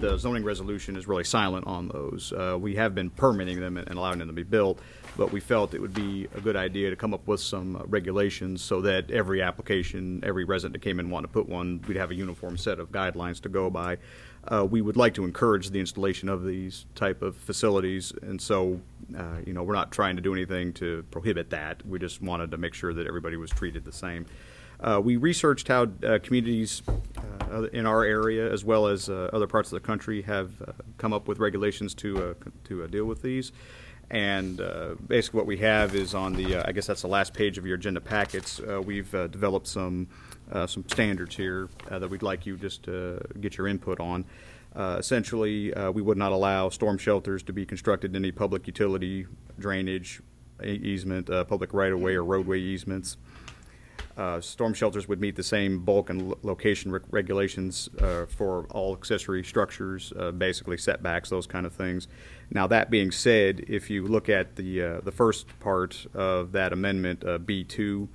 the zoning resolution is really silent on those. We have been permitting them and allowing them to be built, but we felt it would be a good idea to come up with some regulations so that every application, every resident that came in wanting to put one, we'd have a uniform set of guidelines to go by. We would like to encourage the installation of these type of facilities, and so we're not trying to do anything to prohibit that. We just wanted to make sure that everybody was treated the same. We researched how communities in our area, as well as other parts of the country, have come up with regulations to deal with these. And basically what we have is on the, I guess that's the last page of your agenda packets, we've developed some standards here that we'd like you just to get your input on. Essentially, we would not allow storm shelters to be constructed in any public utility, drainage, easement, public right-of-way or roadway easements. Storm shelters would meet the same bulk and location regulations for all accessory structures, basically setbacks, those kind of things. Now, that being said, if you look at the first part of that amendment, B2,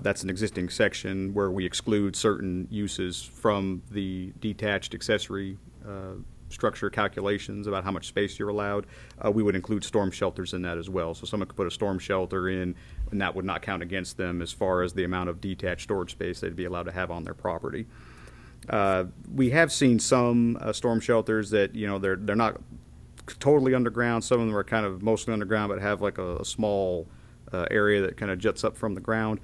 that's an existing section where we exclude certain uses from the detached accessory structure calculations about how much space you're allowed. We would include storm shelters in that as well. So someone could put a storm shelter in, and that would not count against them as far as the amount of detached storage space they'd be allowed to have on their property. We have seen some storm shelters that, they're not totally underground. Some of them are kind of mostly underground, but have like a small area that kind of juts up from the ground.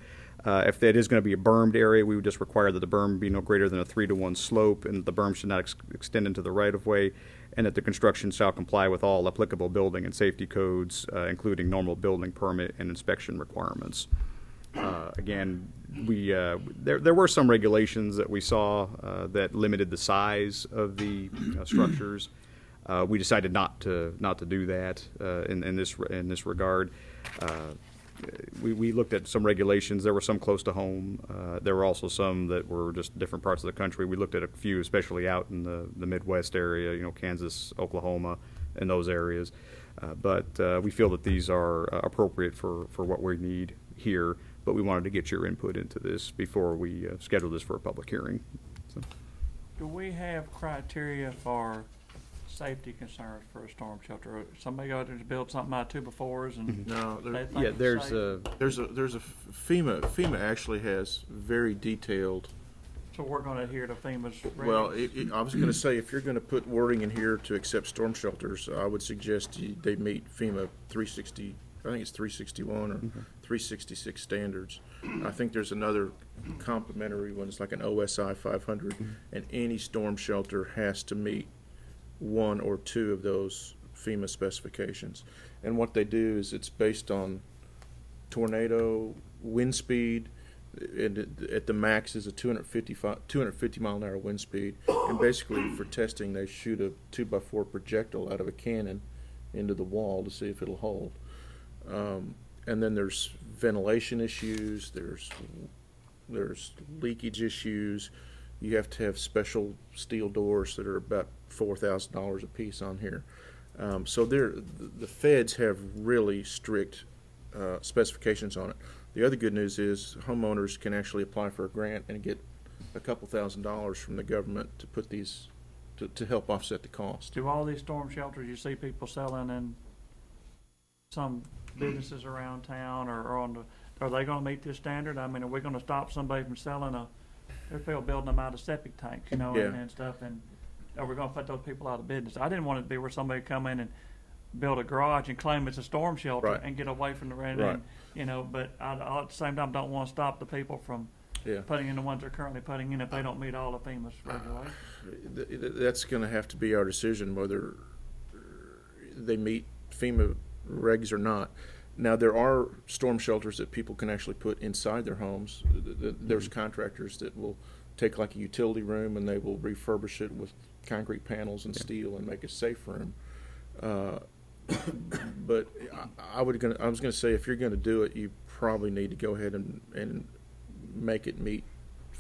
If that is going to be a bermed area, we would just require that the berm be no greater than a 3-to-1 slope, and the berm should not extend into the right-of-way, and that the construction shall comply with all applicable building and safety codes, including normal building permit and inspection requirements. Again, there were some regulations that we saw that limited the size of the structures. We decided not to do that in this regard. We looked at some regulations. There were some close to home. There were also some that were just different parts of the country. We looked at a few, especially out in the Midwest area, Kansas, Oklahoma, and those areas. But we feel that these are appropriate for what we need here. But we wanted to get your input into this before we schedule this for a public hearing. So. Do we have criteria for safety concerns for a storm shelter? Somebody got to build something out 2x4s and no, there's a FEMA actually has very detailed. So we're going to adhere to FEMA's ratings. Well, I was going to say, if you're going to put wording in here to accept storm shelters, I would suggest they meet FEMA 360. I think it's 361 or 366 standards. I think there's another complementary one. It's like an OSI 500, and any storm shelter has to meet one or two of those FEMA specifications. And what they do is it's based on tornado, wind speed, and at the max is a 250 mile an hour wind speed. And basically for testing, they shoot a 2x4 projectile out of a cannon into the wall to see if it'll hold. And then there's ventilation issues, there's leakage issues. You have to have special steel doors that are about $4,000 a piece on here. So the feds have really strict specifications on it. The other good news is homeowners can actually apply for a grant and get a couple $1,000s from the government to put these to help offset the cost. Do all these storm shelters you see people selling in some businesses around town or are they going to meet this standard? I mean, are we going to stop somebody from selling they're people building them out of septic tanks, and stuff, and are we going to put those people out of business? I didn't want it to be where somebody come in and build a garage and claim it's a storm shelter and get away from the rent, but I at the same time don't want to stop the people from putting in the ones they're currently putting in if they don't meet all of FEMA's regulations. That's going to have to be our decision whether they meet FEMA regs or not. Now, there are storm shelters that people can actually put inside their homes. There's contractors that will take like a utility room and they will refurbish it with concrete panels and steel and make a safe room. But I was gonna say, if you're gonna do it, you probably need to go ahead and make it meet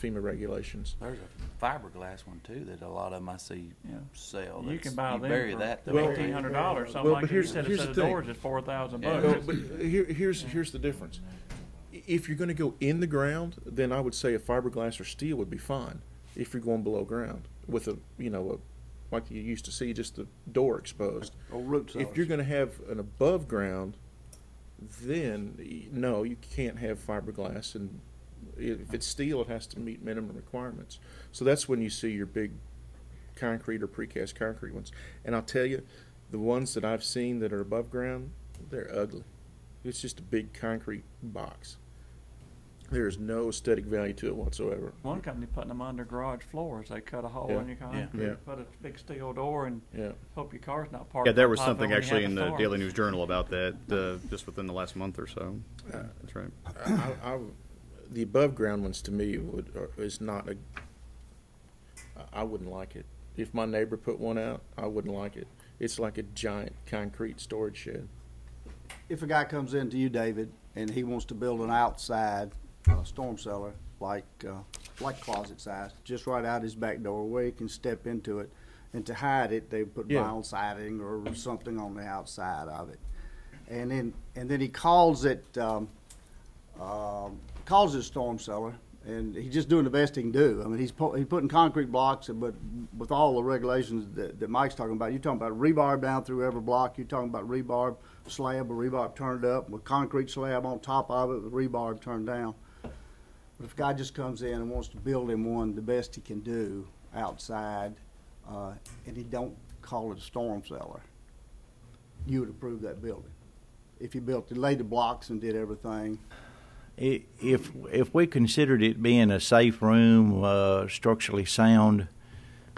FEMA regulations. There's a fiberglass one too that a lot of them I see sell. You can buy them bury for that $1,800, something like that. You said a set of doors is $4,000. No, but here's the difference. If you're going to go in the ground, then I would say a fiberglass or steel would be fine. If you're going below ground with like you used to see, just the door exposed. Or root If you're going to have an above ground, then no, you can't have fiberglass, and if it's steel, it has to meet minimum requirements. So that's when you see your big concrete or precast concrete ones. And I'll tell you, the ones that I've seen that are above ground, they're ugly. It's just a big concrete box. There is no aesthetic value to it whatsoever. One company putting them under garage floors. They cut a hole in your concrete, put a big steel door, and hope your car's not parked. Yeah, there was on top something of it when actually you in have the a Daily storm. News Journal about that just within the last month or so. That's right. The above ground ones to me is not I wouldn't like it. If my neighbor put one out, I wouldn't like it. It's like a giant concrete storage shed. If a guy comes into you, David, and he wants to build an outside storm cellar, like closet size, just right out his back door where he can step into it, and to hide it, they put vinyl siding or something on the outside of it, and then he calls it storm cellar, and he's just doing the best he can do. I mean, he's putting concrete blocks, but with all the regulations that Mike's talking about, you're talking about rebarb down through every block. You're talking about rebarb slab or rebarb turned up with concrete slab on top of it with rebarb turned down. But if a guy just comes in and wants to build him one the best he can do outside, and he don't call it a storm cellar, you would approve that building. If you laid the blocks and did everything. If we considered it being a safe room, structurally sound,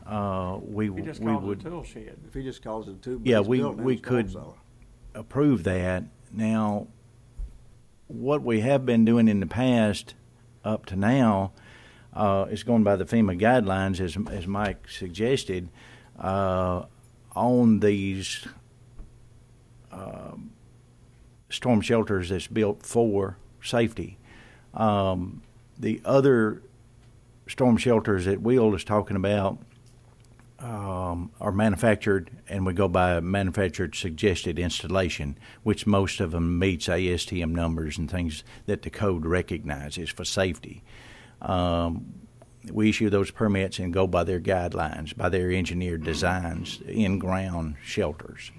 we If he just we calls would. it a tool shed. If he just calls it a two, Yeah, we could approve that. Now, what we have been doing in the past up to now is going by the FEMA guidelines, as Mike suggested, on these storm shelters that's built for safety. The other storm shelters that Will is talking about are manufactured, and we go by manufactured suggested installation, which most of them meets ASTM numbers and things that the code recognizes for safety. We issue those permits and go by their guidelines, by their engineered designs, in-ground shelters.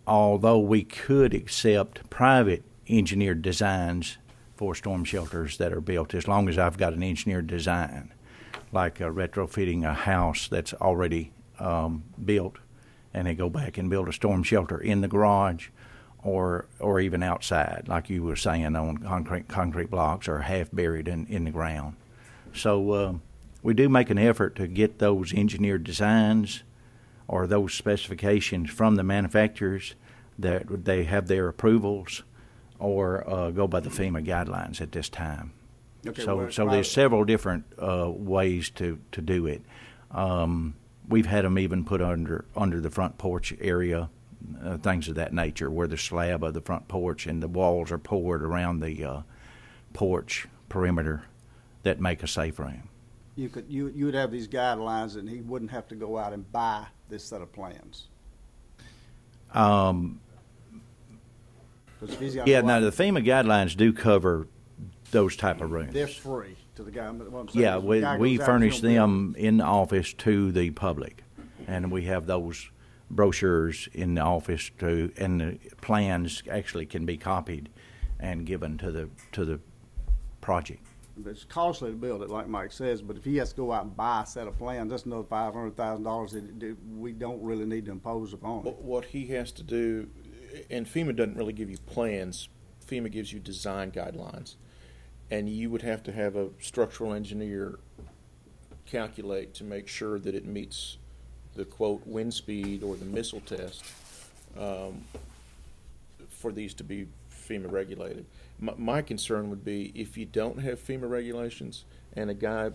Although we could accept private engineered designs for storm shelters that are built, as long as I've got an engineered design, like retrofitting a house that's already built, and they go back and build a storm shelter in the garage, or even outside, like you were saying, on concrete blocks or half buried in the ground. So we do make an effort to get those engineered designs or those specifications from the manufacturers, that they have their approvals, or go by the FEMA guidelines at this time. Okay, So there's several different ways to do it. We've had them even put under the front porch area, things of that nature, where the slab of the front porch and the walls are poured around the porch perimeter that make a safe room. You would have these guidelines, and he wouldn't have to go out and buy this set of plans. Yeah, now the FEMA guidelines do cover those type of rooms. They're free to the guy. What I'm saying Yeah, is the guy we goes out, furnish he's gonna them in the office to the public, and we have those brochures in the office too, and the plans actually can be copied and given to the project. It's costly to build it, like Mike says, but if he has to go out and buy a set of plans, that's another $500,000 that we don't really need to impose upon him. What he has to do, and FEMA doesn't really give you plans, FEMA gives you design guidelines, and you would have to have a structural engineer calculate to make sure that it meets the quote wind speed or the missile test for these to be FEMA regulated. My concern would be if you don't have FEMA regulations and a guy,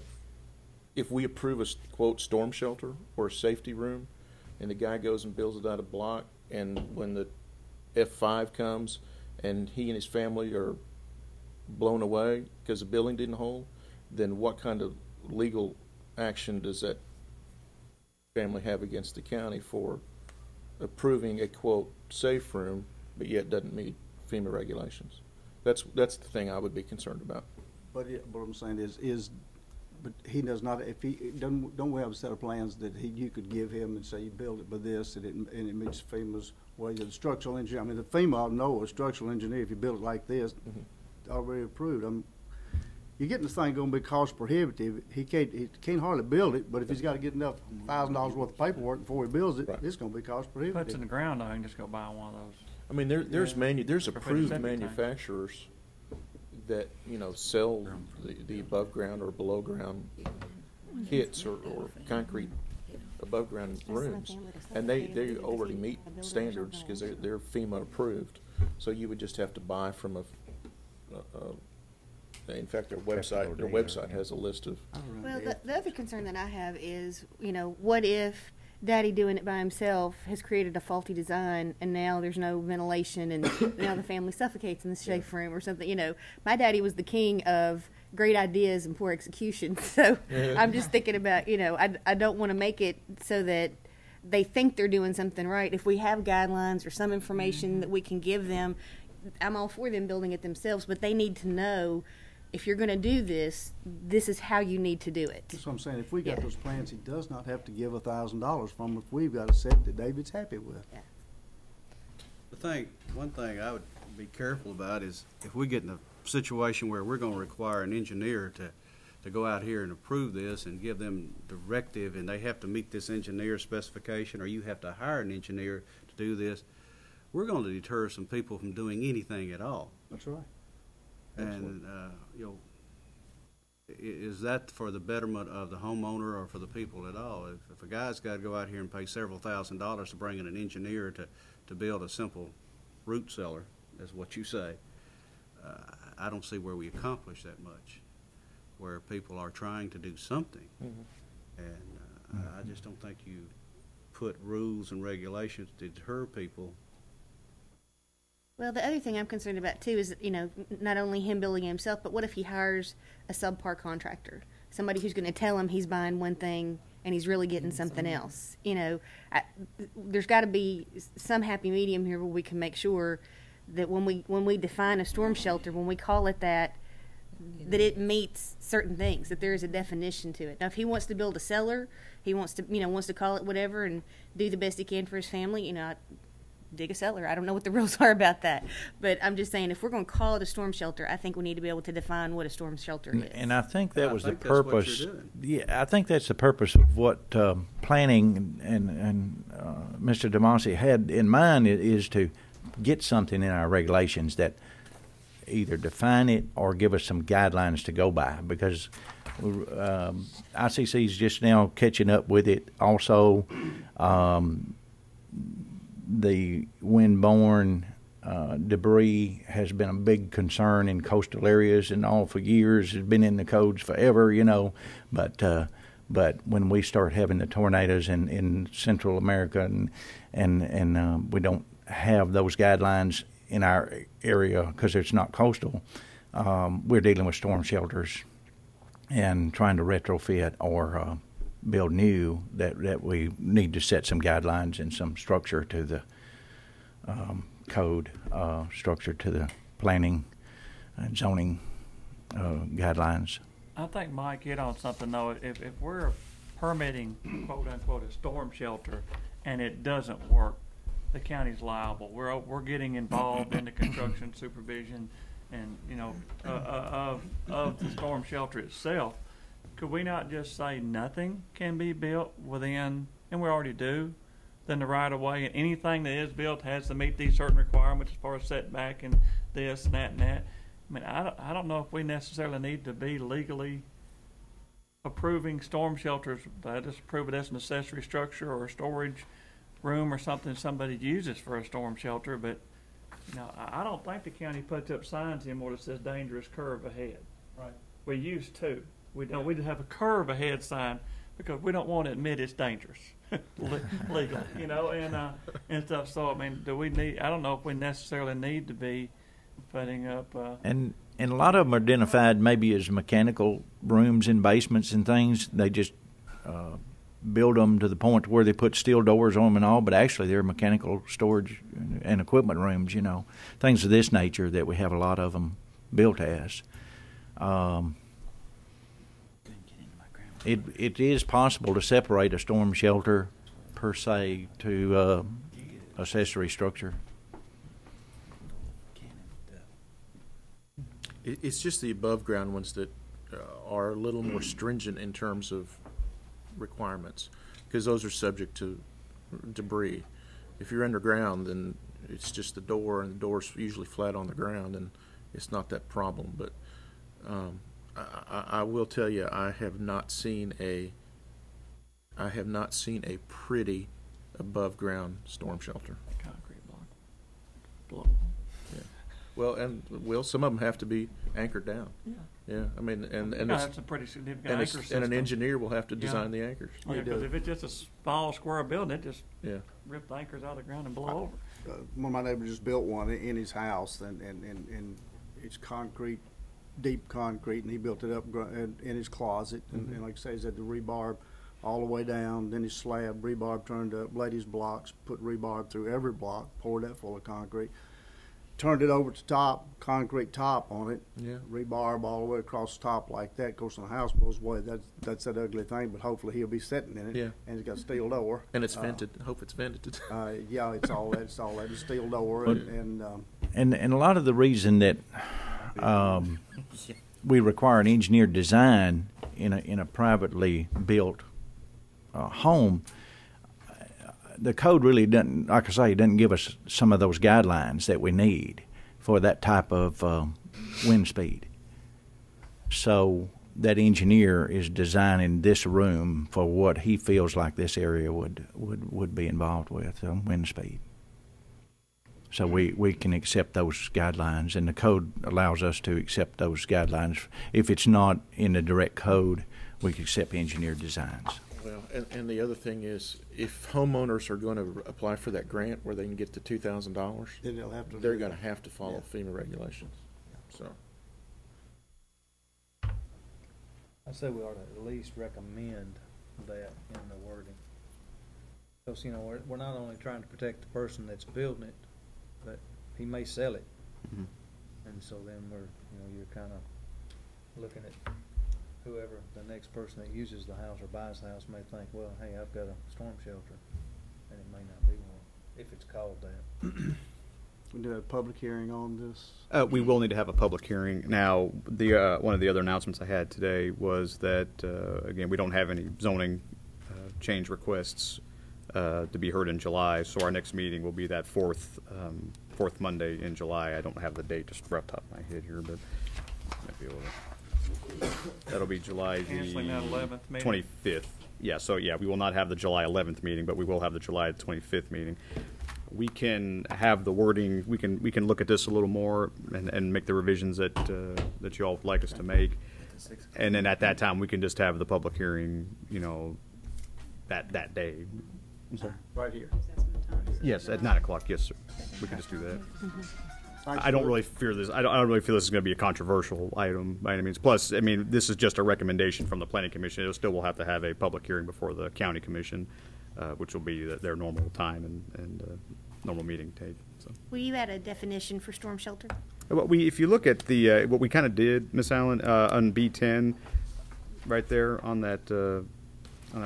if we approve a quote storm shelter or a safety room, and the guy goes and builds it out of block, and when the F5 comes and he and his family are blown away because the building didn't hold, then what kind of legal action does that family have against the county for approving a, quote, safe room, but yet doesn't meet FEMA regulations? That's the thing I would be concerned about. But what I'm saying is, but he does not, if he, don't we have a set of plans that you could give him and say, you build it by this, and it meets FEMA's way, the structural engineer, I mean, the FEMA, I know a structural engineer, if you build it like this, already approved. You're getting this thing gonna be cost prohibitive. He can't hardly build it, but if he's gotta get enough $1,000 worth of paperwork before he builds it, it's gonna be cost prohibitive. Puts in the ground, I can just go buy one of those. I mean, there's approved manufacturers that, you know, sell the above ground or below ground kits or concrete above ground rooms, and they already meet standards because they're FEMA approved. So you would just have to buy from in fact, their website has a list of. Well, the other concern that I have is, you know, what if Daddy doing it by himself has created a faulty design, and now there's no ventilation, and now the family suffocates in the safe room or something. You know, my daddy was the king of great ideas and poor execution. So I'm just thinking about, you know, I don't want to make it so that they think they're doing something right. If we have guidelines or some information that we can give them, I'm all for them building it themselves, but they need to know, if you're going to do this, this is how you need to do it. That's what I'm saying. If we got those plans, he does not have to give $1,000 from if we've got a set that David's happy with. Yeah. One thing I would be careful about is if we get in a situation where we're going to require an engineer to go out here and approve this and give them directive, and they have to meet this engineer specification, or you have to hire an engineer to do this, we're going to deter some people from doing anything at all. That's right. And, you know, is that for the betterment of the homeowner or for the people at all? If a guy's got to go out here and pay several $1,000s to bring in an engineer to build a simple root cellar, as what you say, I don't see where we accomplish that much, where people are trying to do something. And I just don't think you put rules and regulations to deter people. Well, the other thing I'm concerned about too is, you know, not only him building it himself, but what if he hires a subpar contractor, somebody who's going to tell him he's buying one thing and he's really getting something else? You know, there's got to be some happy medium here where we can make sure that when we define a storm shelter, when we call it that it meets certain things, that there is a definition to it. Now, if he wants to build a cellar, he wants to call it whatever and do the best he can for his family, you know, dig a cellar. I don't know what the rules are about that, but I'm just saying, if we're going to call it a storm shelter, I think we need to be able to define what a storm shelter is. And I think that was the that's what purpose. you're doing. Yeah, I think that's the purpose of what planning and Mr. DeMasi had in mind, is to get something in our regulations that either define it or give us some guidelines to go by, because ICC is just now catching up with it. Also, the wind-borne debris has been a big concern in coastal areas and all for years. It's been in the codes forever, you know. But when we start having the tornadoes in Central America and we don't have those guidelines in our area because it's not coastal, we're dealing with storm shelters and trying to retrofit or build new, that we need to set some guidelines and some structure to the code, structure to the planning and zoning guidelines. I think Mike hit on something though. If we're permitting, quote unquote, a storm shelter and it doesn't work, the county's liable. We're getting involved in the construction supervision and, you know, of the storm shelter itself. Could we not just say nothing can be built within, and we already do, then the right of way, and anything that is built has to meet these certain requirements as far as setback and this and that and that? I mean, I don't know if we necessarily need to be legally approving storm shelters. Just approve it as an accessory structure or a storage room or something somebody uses for a storm shelter. But you know, I don't think the county puts up signs anymore that says dangerous curve ahead. Right. We used to. We don't. We have a curve ahead sign because we don't want to admit it's dangerous. legal, you know, and stuff. So I mean, do we need? I don't know if we necessarily need to be putting up. And a lot of them are identified maybe as mechanical rooms in basements and things. They just build them to the point where they put steel doors on them and all, but actually they're mechanical storage and equipment rooms, you know, things of this nature that we have a lot of them built as. It is possible to separate a storm shelter per se to accessory structure. It's just the above ground ones that are a little more stringent in terms of requirements, because those are subject to debris. If you're underground, then it's just the door, and the door's usually flat on the ground, and it's not that problem. But I will tell you, I have not seen a pretty above ground storm shelter. Concrete block. Well, some of them have to be anchored down. Yeah. I mean, and that's a pretty significant anchor system. And an engineer will have to design the anchors. Yeah, because if it's just a small square building, it just rip the anchors out of the ground and blow over. One of my neighbors just built one in his house, and it's concrete, deep concrete, and he built it up in his closet, and like I say, he's had the rebarb all the way down, then his slab, rebarb turned up, laid his blocks, put rebarb through every block, poured that full of concrete. Turned it over to top, concrete top on it, rebarb all the way across the top like that. Of course, when the house blows away, that's that ugly thing, but hopefully he'll be sitting in it. Yeah. And it's got a steel door. And it's vented. I hope it's vented. Yeah, it's all that. It's all that. It's steel door. And a lot of the reason that we require an engineered design in a privately built home, the code really doesn't, like I say, doesn't give us some of those guidelines that we need for that type of wind speed. So that engineer is designing this room for what he feels like this area would be involved with, wind speed. So we can accept those guidelines, and the code allows us to accept those guidelines. If it's not in the direct code, we can accept engineered designs. Well, and the other thing is, if homeowners are going to apply for that grant where they can get to $2,000, then they're going to have to follow FEMA regulations. So, I say we ought to at least recommend that in the wording. Because, you know, we're not only trying to protect the person that's building it, but he may sell it. And so then you're kind of looking at whoever the next person that uses the house or buys the house may think, well, hey, I've got a storm shelter, and it may not be one, if it's called that. We do a public hearing on this. We will need to have a public hearing. Now, the one of the other announcements I had today was that, again, we don't have any zoning change requests to be heard in July, so our next meeting will be that fourth Monday in July. I don't have the date just right off the top of my head here, but I might be able to. That'll be July the 25th. Yeah, so we will not have the July 11th meeting, but we will have the July 25th meeting. We can have the wording. We can look at this a little more and make the revisions that that you all would like us to make, and then at that time we can just have the public hearing. You know, that day. Right here. Yes, at 9 o'clock. Yes, sir. We can just do that. I don't really fear this. I don't really feel this is going to be a controversial item by any means. Plus, I mean, this is just a recommendation from the Planning Commission. It still will have to have a public hearing before the County Commission, which will be their normal time and normal meeting date. So. Will you add a definition for storm shelter? If you look at the what we kind of did, Miss Allen, on B10, right there on that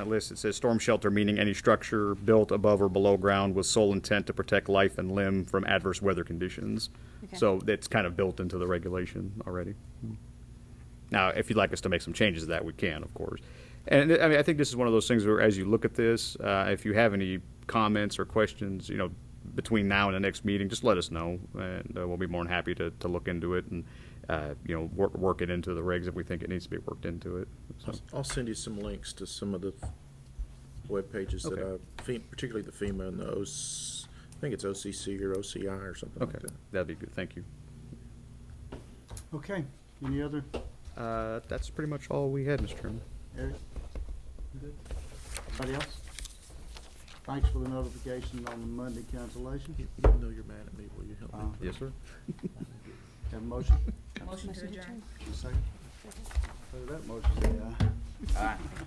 list, it says storm shelter meaning any structure built above or below ground with sole intent to protect life and limb from adverse weather conditions. Okay. So it's kind of built into the regulation already. Now, if you'd like us to make some changes to that, we can, of course. And I mean, I think this is one of those things where, as you look at this, if you have any comments or questions, between now and the next meeting, just let us know, and we'll be more than happy to look into it and work it into the regs if we think it needs to be worked into it. So. I'll send you some links to some of the web pages that particularly the FEMA and the I think it's OCC or OCI or something like that. That'd be good. Thank you. Okay. Any other? That's pretty much all we had, Mr. Chairman. Eric? Good? Anybody else? Thanks for the notification on the Monday cancellation. Even though you're mad at me, will you help me? Yes, sir. Have a motion? Motion to adjourn. Second. For that motion, say aye. Aye.